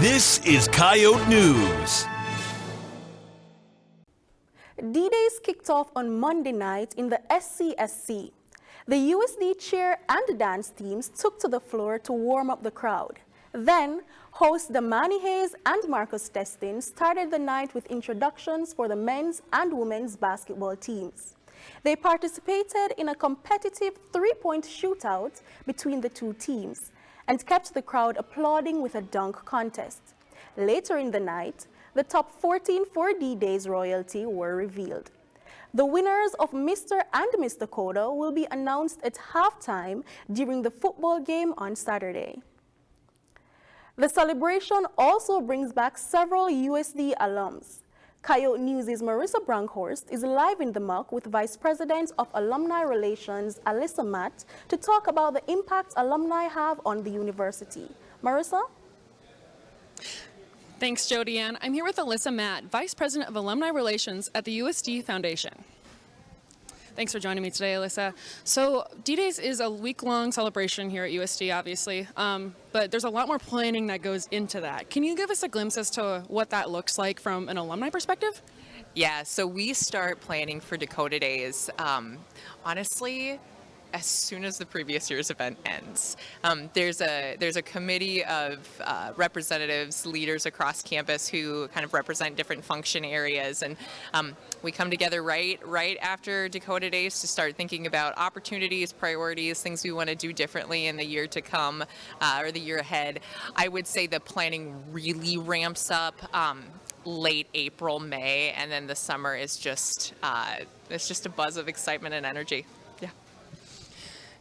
This is Coyote News. D-Days kicked off on Monday night in the SCSC. The USD cheer and dance teams took to the floor to warm up the crowd. Then, hosts Damani Hayes and Marcus Testin started the night with introductions for the men's and women's basketball teams. They participated in a competitive three-point shootout between the two teams and kept the crowd applauding with a dunk contest. Later in the night, the top 14 for D-Day's royalty were revealed. The winners of Mr. and Miss Dakota will be announced at halftime during the football game on Saturday. The celebration also brings back several USD alums. Coyote News' Marissa Bronkhorst is live in the muck with Vice President of Alumni Relations, Alissa Matt, to talk about the impact alumni have on the university. Marissa? Thanks, Jody Ann. I'm here with Alissa Matt, Vice President of Alumni Relations at the USD Foundation. Thanks for joining me today, Alissa. So D-Days is a week-long celebration here at USD, obviously, but there's a lot more planning that goes into that. Can you give us a glimpse as to what that looks like from an alumni perspective? Yeah, so we start planning for Dakota Days, honestly, as soon as the previous year's event ends. There's a committee of representatives, leaders across campus who kind of represent different function areas, and we come together right after Dakota Days to start thinking about opportunities, priorities, things we want to do differently in the year to come or the year ahead. I would say the planning really ramps up late April, May, and then the summer is just it's just a buzz of excitement and energy. Yeah.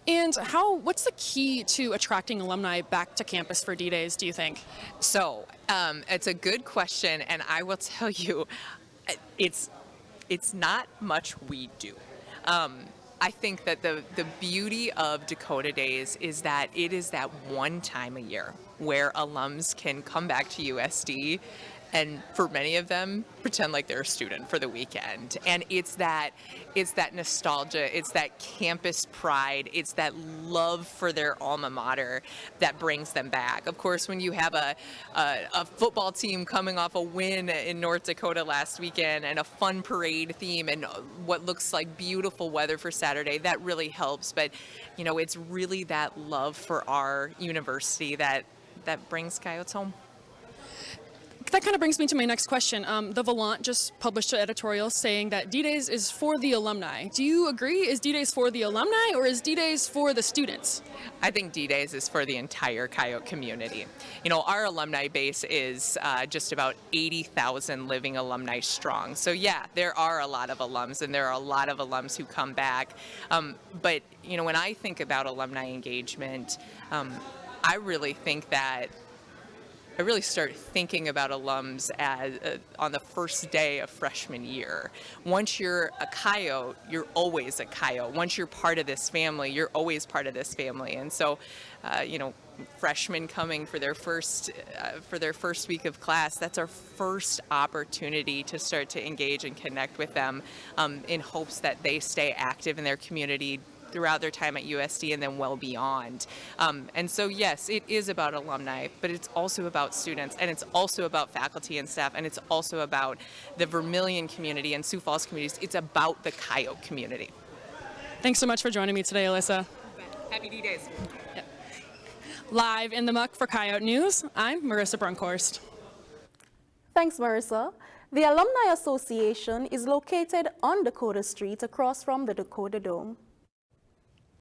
And what's the key to attracting alumni back to campus for D-Days, do you think? So it's a good question, and I will tell you, it's not much we do. I think that the beauty of Dakota Days is that it is that one time a year where alums can come back to USD and for many of them, pretend like they're a student for the weekend. And it's that nostalgia, it's that campus pride, it's that love for their alma mater that brings them back. Of course, when you have a football team coming off a win in North Dakota last weekend and a fun parade theme and what looks like beautiful weather for Saturday, that really helps. But, you know, it's really that love for our university that brings Coyotes home. That kind of brings me to my next question. The Volant just published an editorial saying that D-Days is for the alumni. Do you agree? Is D-Days for the alumni or is D-Days for the students? I think D-Days is for the entire Coyote community. You know, our alumni base is just about 80,000 living alumni strong. So yeah, there are a lot of alums and there are a lot of alums who come back. But, you know, when I think about alumni engagement, I really start thinking about alums as on the first day of freshman year. Once you're a Coyote, you're always a Coyote. Once you're part of this family, you're always part of this family. And so, you know, freshmen coming for their first week of class, that's our first opportunity to start to engage and connect with them in hopes that they stay active in their community throughout their time at USD and then well beyond. And so yes, it is about alumni, but it's also about students, and it's also about faculty and staff, and it's also about the Vermilion community and Sioux Falls communities. It's about the Coyote community. Thanks so much for joining me today, Alissa. Happy D-Days. Yep. Live in the muck for Coyote News, I'm Marissa Bronkhorst. Thanks, Marissa. The Alumni Association is located on Dakota Street across from the Dakota Dome.